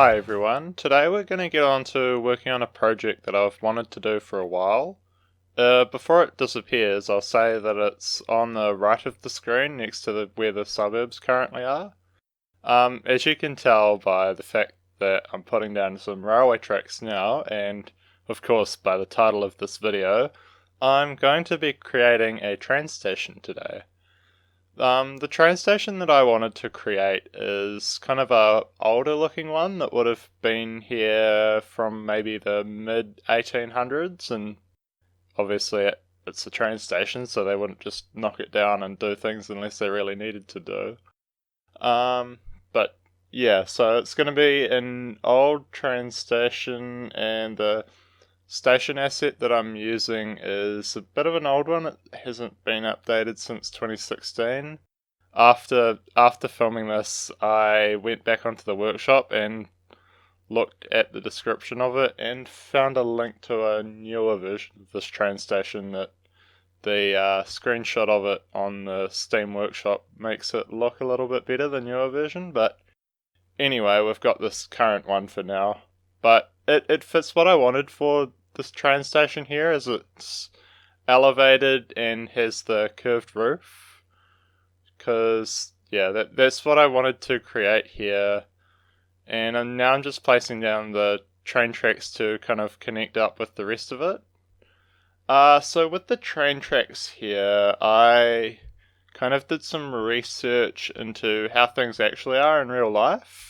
Hi everyone, today we're going to get on to working on a project that I've wanted to do for a while. Before it disappears, I'll say that it's on the right of the screen next to where the suburbs currently are. As you can tell by the fact that I'm putting down some railway tracks now, and of course by the title of this video, I'm going to be creating a train station today. The train station that I wanted to create is kind of a older looking one that would have been here from maybe the mid 1800s, and obviously it's a train station, so they wouldn't just knock it down and do things unless they really needed to do. But yeah, so it's going to be an old train station, and the station asset that I'm using is a bit of an old one. It hasn't been updated since 2016. After filming this, I went back onto the workshop and looked at the description of it and found a link to a newer version of this train station that the screenshot of it on the Steam workshop makes it look a little bit better than the newer version. But anyway, we've got this current one for now. But it fits what I wanted for this train station here, as it's elevated and has the curved roof. Because, yeah, that's what I wanted to create here. And I'm just placing down the train tracks to kind of connect up with the rest of it. So with the train tracks here, I kind of did some research into how things actually are in real life.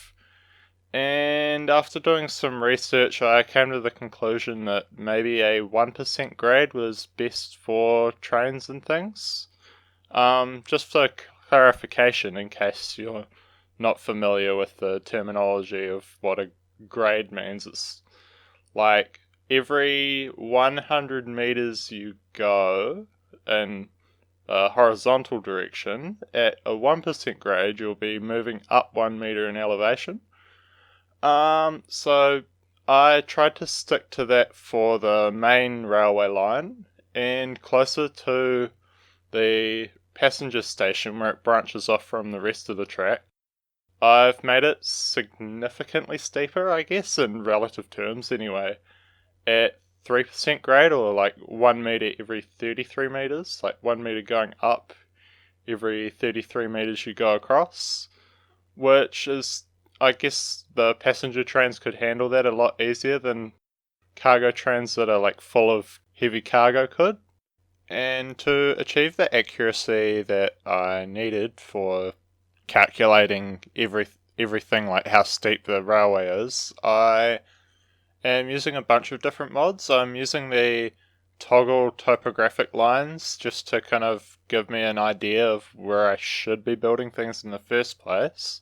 And after doing some research, I came to the conclusion that maybe a 1% grade was best for trains and things. Just for clarification, in case you're not familiar with the terminology of what a grade means, it's like every 100 meters you go in a horizontal direction, at a 1% grade, you'll be moving up 1 meter in elevation. So I tried to stick to that for the main railway line, and closer to the passenger station where it branches off from the rest of the track, I've made it significantly steeper, I guess, in relative terms anyway, at 3% grade, or like 1 meter every 33 meters, like 1 meter going up every 33 meters you go across, which is, I guess the passenger trains could handle that a lot easier than cargo trains that are like full of heavy cargo could. And to achieve the accuracy that I needed for calculating everything like how steep the railway is, I am using a bunch of different mods. I'm using the toggle topographic lines just to kind of give me an idea of where I should be building things in the first place.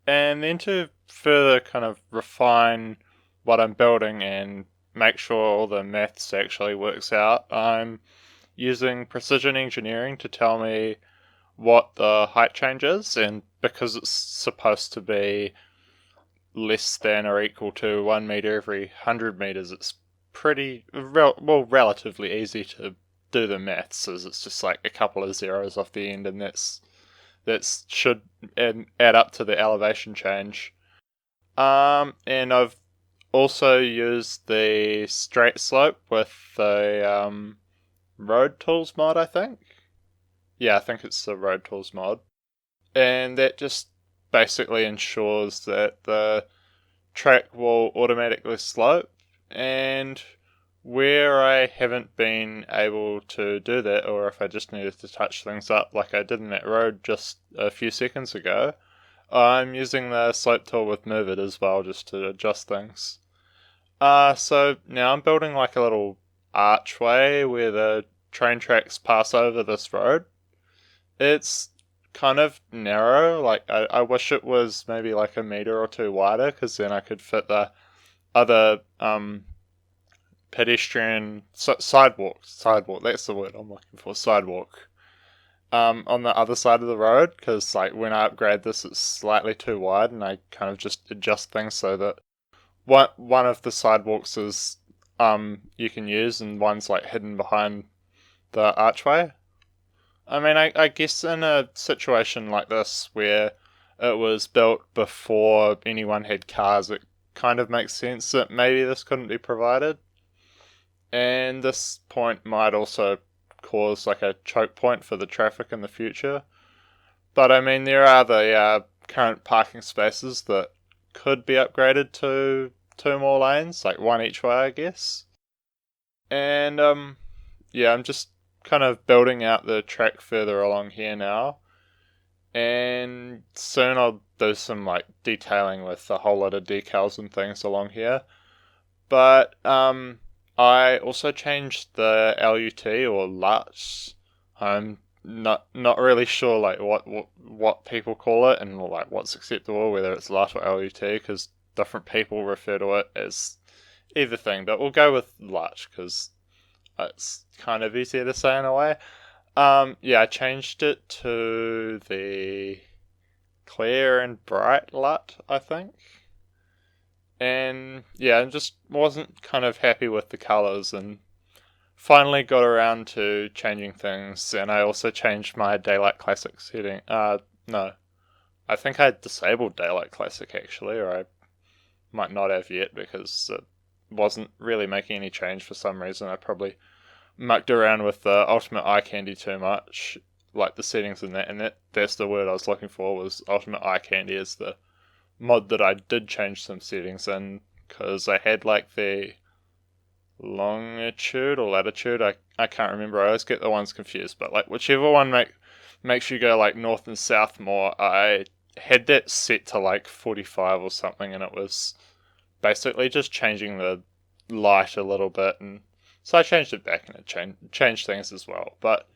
And then to further kind of refine what I'm building and make sure all the maths actually works out, I'm using precision engineering to tell me what the height change is, and because it's supposed to be less than or equal to 1 meter every 100 meters, it's pretty, relatively easy to do the maths, as it's just like a couple of zeros off the end, and that should add up to the elevation change. And I've also used the straight slope with the road tools mod, I think. Yeah, I think it's the road tools mod. And that just basically ensures that the track will automatically slope, and where I haven't been able to do that, or if I just needed to touch things up like I did in that road just a few seconds ago, I'm using the slope tool with Move It as well, just to adjust things. So now I'm building like a little archway where the train tracks pass over this road. It's kind of narrow, like I wish it was maybe like a meter or two wider, because then I could fit the other pedestrian sidewalk, that's the word I'm looking for, sidewalk, on the other side of the road, because like when I upgrade this it's slightly too wide, and I kind of just adjust things so that one of the sidewalks is you can use, and one's like hidden behind the archway. I mean, I guess in a situation like this where it was built before anyone had cars, it kind of makes sense that maybe this couldn't be provided. And this point might also cause like a choke point for the traffic in the future. But I mean, there are the current parking spaces that could be upgraded to 2 more lanes, like one each way, I guess. And yeah, I'm just kind of building out the track further along here now. And soon I'll do some like detailing with a whole lot of decals and things along here. But I also changed the LUT or LUT. I'm not really sure like what people call it and like what's acceptable, whether it's LUT or LUT, because different people refer to it as either thing. But we'll go with LUT because it's kind of easier to say in a way. Yeah, I changed it to the clear and bright LUT, I think. And yeah, I just wasn't kind of happy with the colours and finally got around to changing things. And I also changed my Daylight Classic setting. No, I think I disabled Daylight Classic actually, or I might not have yet because it wasn't really making any change for some reason. I probably mucked around with the Ultimate Eye Candy too much, like the settings in that, and that's the word I was looking for, was Ultimate Eye Candy as the mod that I did change some settings in, because I had like the longitude or latitude, I can't remember, I always get the ones confused, but like whichever one makes you go like north and south more, I had that set to like 45 or something, and it was basically just changing the light a little bit, and so I changed it back and it changed things as well. But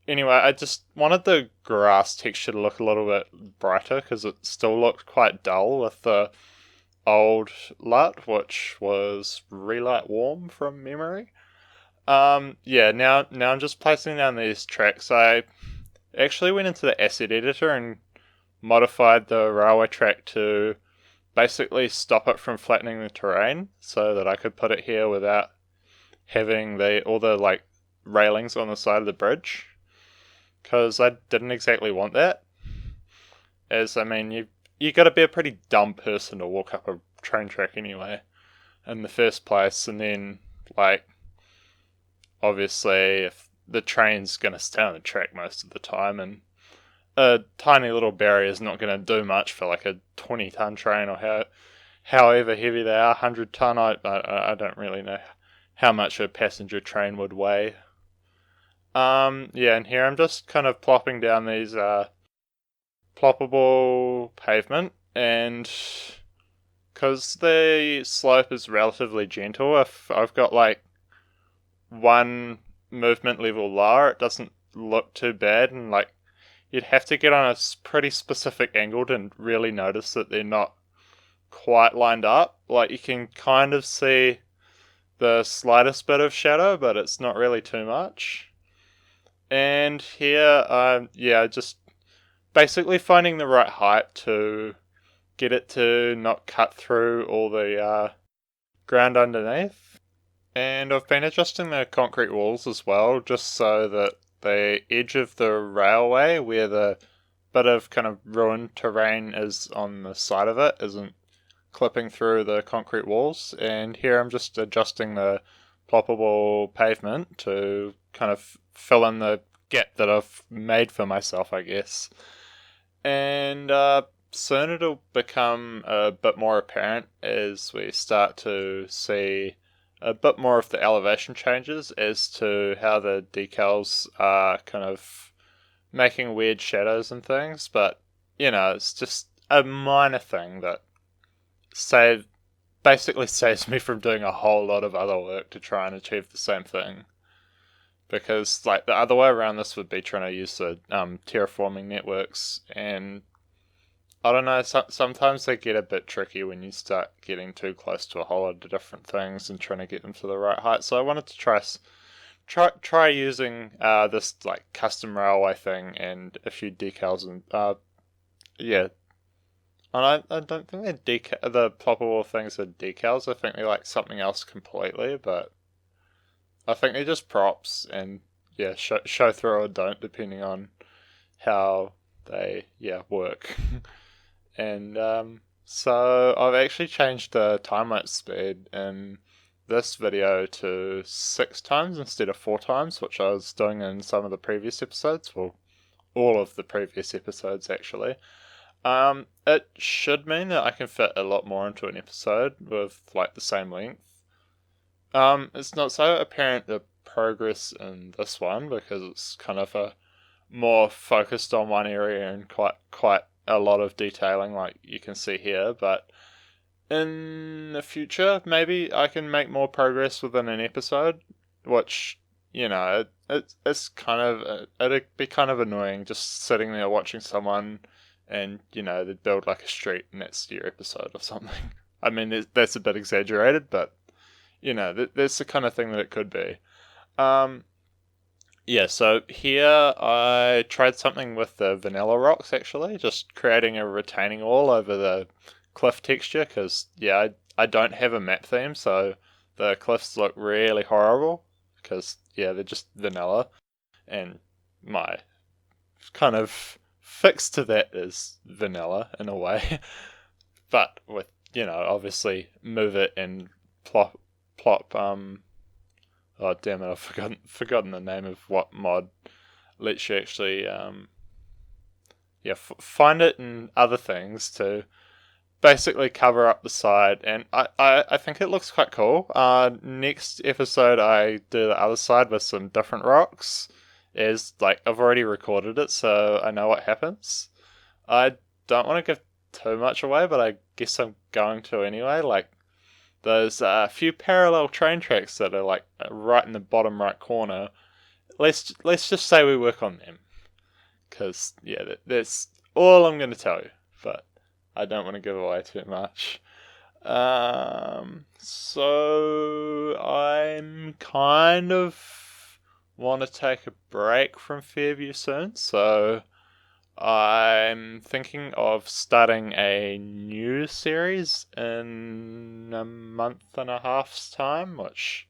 anyway, I just wanted the grass texture to look a little bit brighter because it still looked quite dull with the old LUT, which was Relight Warm from memory. Yeah, now I'm just placing down these tracks. I actually went into the asset editor and modified the railway track to basically stop it from flattening the terrain so that I could put it here without having all the like railings on the side of the bridge, because I didn't exactly want that. As I mean, you got to be a pretty dumb person to walk up a train track anyway, in the first place, and then like obviously if the train's gonna stay on the track most of the time, and a tiny little barrier is not going to do much for like a 20-ton train, or however heavy they are, 100-ton. I don't really know how much a passenger train would weigh. Yeah, and here I'm just kind of plopping down these ploppable pavement, and because the slope is relatively gentle, if I've got like one movement level lower, it doesn't look too bad, and like you'd have to get on a pretty specific angle to really notice that they're not quite lined up. Like you can kind of see the slightest bit of shadow, but it's not really too much. And here, yeah, just basically finding the right height to get it to not cut through all the ground underneath. And I've been adjusting the concrete walls as well, just so that the edge of the railway, where the bit of kind of ruined terrain is on the side of it, isn't clipping through the concrete walls. And here I'm just adjusting the ploppable pavement to kind of fill in the gap that I've made for myself, I guess. And soon it'll become a bit more apparent as we start to see a bit more of the elevation changes as to how the decals are kind of making weird shadows and things. But, you know, it's just a minor thing that basically saves me from doing a whole lot of other work to try and achieve the same thing. Because, like, the other way around this would be trying to use the terraforming networks, and I don't know, sometimes they get a bit tricky when you start getting too close to a whole lot of different things and trying to get them to the right height. So I wanted to try using this like custom railway thing and a few decals, and yeah. And I don't think the ploppable things are decals. I think they're like something else completely, but I think they're just props, and yeah, show through or don't depending on how they work. And So I've actually changed the time-lapse speed in this video to 6 times instead of 4 times, which I was doing in some of the previous episodes. Well, all of the previous episodes actually. It should mean that I can fit a lot more into an episode with like the same length. It's not so apparent the progress in this one because it's kind of a more focused on one area and quite a lot of detailing, like you can see here. But in the future, maybe I can make more progress within an episode, which it's kind of it'd be kind of annoying just sitting there watching someone, and they'd build like a street and that's your episode or something. I mean, that's a bit exaggerated, but that's the kind of thing that it could be. Yeah, so here I tried something with the vanilla rocks actually, just creating a retaining wall over the cliff texture because, I don't have a map theme, so the cliffs look really horrible because, they're just vanilla. And my kind of fix to that is vanilla in a way, but with, obviously move it and plop oh damn it! I've forgotten the name of what mod lets you actually find it in other things to basically cover up the side, and I think it looks quite cool. Next episode I do the other side with some different rocks. Is like I've already recorded it, so I know what happens. I don't want to give too much away, but I guess I'm going to anyway. Like there's a few parallel train tracks that are like right in the bottom right corner. Let's just say we work on them, because that's all I'm going to tell you. But I don't want to give away too much. So I'm kind of want to take a break from Fairview soon. So I'm thinking of starting a new series in a month and a half's time, which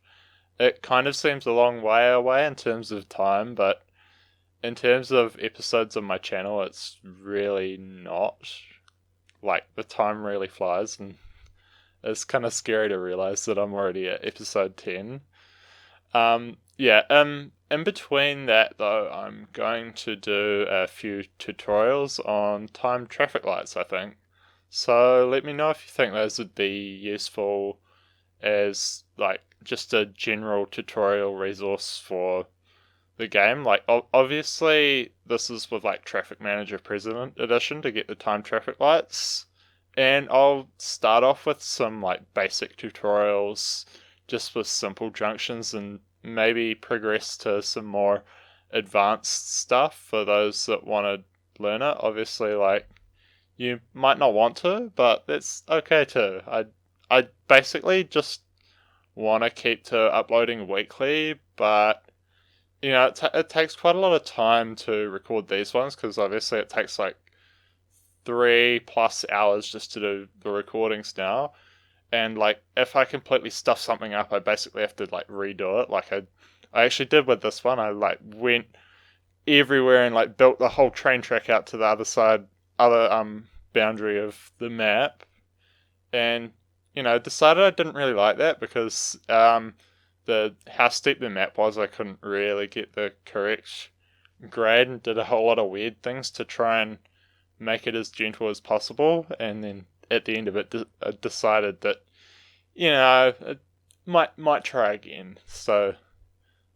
it kind of seems a long way away in terms of time, but in terms of episodes on my channel, it's really not. Like, the time really flies, and it's kind of scary to realize that I'm already at episode 10. In between that though, I'm going to do a few tutorials on timed traffic lights, I think. So let me know if you think those would be useful as like just a general tutorial resource for the game. Like obviously this is with like Traffic Manager President Edition to get the timed traffic lights. And I'll start off with some like basic tutorials just with simple junctions and maybe progress to some more advanced stuff for those that want to learn it. Obviously, like you might not want to, but that's okay too. I basically just want to keep to uploading weekly, but it takes quite a lot of time to record these ones because obviously it takes like 3+ hours just to do the recordings now. And like if I completely stuff something up, I basically have to like redo it. Like I actually did with this one. I like went everywhere and like built the whole train track out to the other boundary of the map, and decided I didn't really like that because the how steep the map was, I couldn't really get the correct grade and did a whole lot of weird things to try and make it as gentle as possible, and then at the end of it, I decided that it might try again. So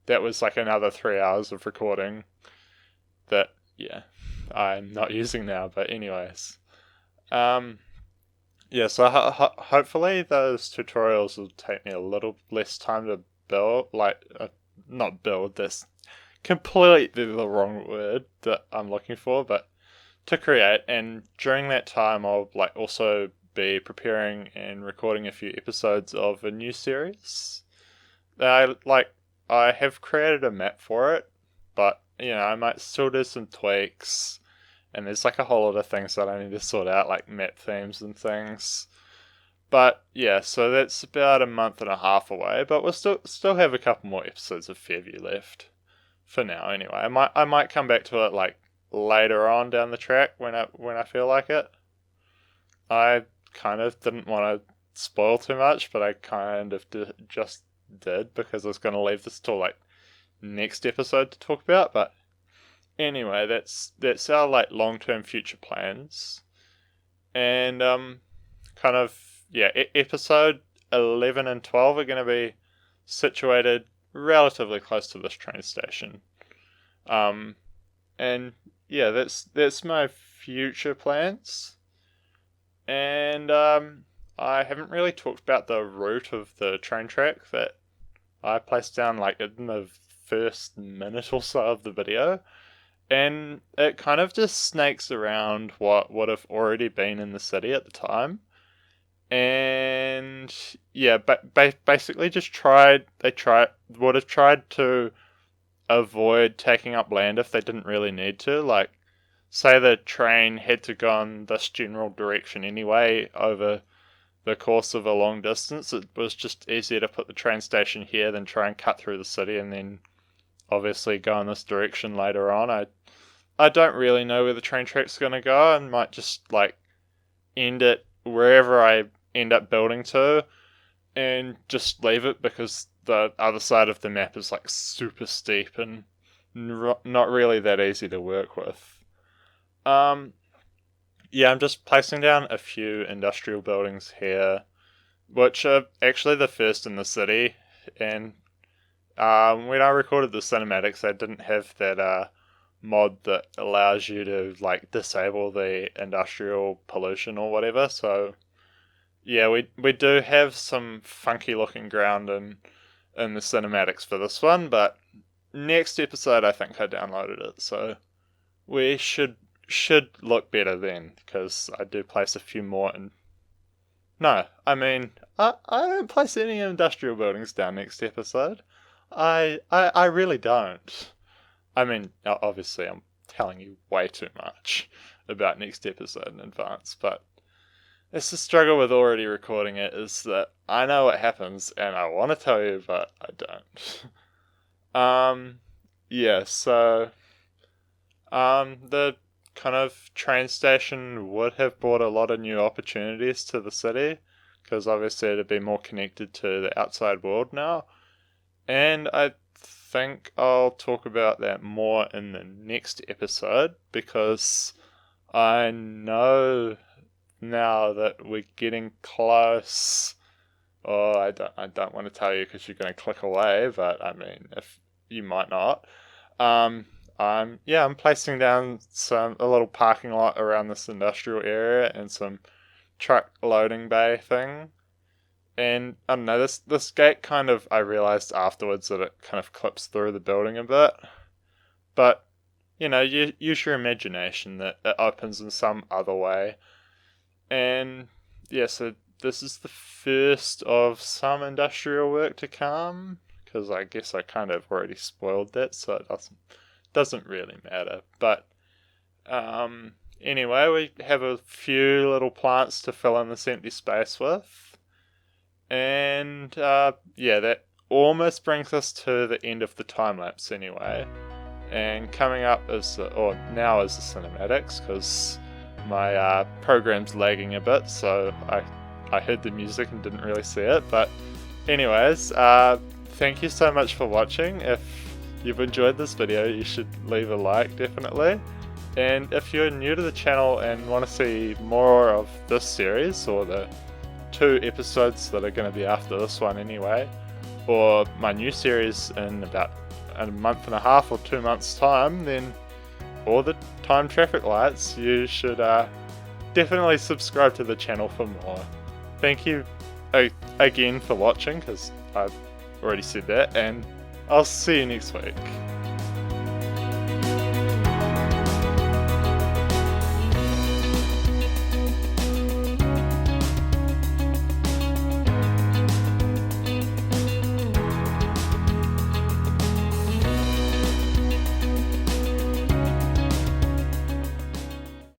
that was like another 3 hours of recording that I'm not using now. But anyways, so hopefully those tutorials will take me a little less time to build. Like not build. That's completely the wrong word that I'm looking for, but to create. And during that time I'll like also be preparing and recording a few episodes of a new series. I have created a map for it, but I might still do some tweaks, and there's like a whole lot of things that I need to sort out, like map themes and things. But so that's about a month and a half away, but we'll still have a couple more episodes of Fairview left for now anyway. I might come back to it like later on down the track when I feel like it. I kind of didn't want to spoil too much, but I kind of just did, because I was going to leave this till like next episode to talk about. But anyway, that's our like long-term future plans. And kind of, yeah, episode 11 and 12 are going to be situated relatively close to this train station. And yeah, that's my future plans. And I haven't really talked about the route of the train track that I placed down like in the first minute or so of the video. And it kind of just snakes around what would have already been in the city at the time. And yeah, basically just would have tried to avoid taking up land if they didn't really need to. Like, say the train had to go in this general direction anyway over the course of a long distance, it was just easier to put the train station here than try and cut through the city and then obviously go in this direction later on. I don't really know where the train track's going to go, and might just like end it wherever I end up building to and just leave it, because the other side of the map is like super steep and not really that easy to work with. Yeah, I'm just placing down a few industrial buildings here, which are actually the first in the city. And when I recorded the cinematics, I didn't have that mod that allows you to like disable the industrial pollution or whatever. So yeah, we do have some funky looking ground in the cinematics for this one, but next episode I think I downloaded it, so we should look better then, because I do place a few more in. No, I mean, I don't place any industrial buildings down next episode. I really don't. I mean, obviously I'm telling you way too much about next episode in advance, but it's the struggle with already recording it, is that I know what happens and I want to tell you, but I don't. Yeah, so the kind of train station would have brought a lot of new opportunities to the city, because obviously it'd be more connected to the outside world now. And I think I'll talk about that more in the next episode, because I know now that we're getting close. Oh, I don't want to tell you because you're going to click away, but I mean, if you might not. I'm placing down a little parking lot around this industrial area and some truck loading bay thing. And I don't know, this gate kind of, I realized afterwards that it kind of clips through the building a bit. But, you know, use your imagination that it opens in some other way. And yeah, so this is the first of some industrial work to come, because I guess I kind of already spoiled that, so it doesn't really matter. But anyway, we have a few little plants to fill in this empty space with. And yeah, that almost brings us to the end of the time lapse anyway. And coming up now is the cinematics, because my program's lagging a bit, so I heard the music and didn't really see it. But anyways, thank you so much for watching. If you've enjoyed this video, you should leave a like, definitely. And if you're new to the channel and want to see more of this series, or the 2 episodes that are going to be after this one anyway, or my new series in about a month and a half or 2 months time, then or the time traffic lights, you should definitely subscribe to the channel for more. Thank you again for watching, because I've already said that, and I'll see you next week.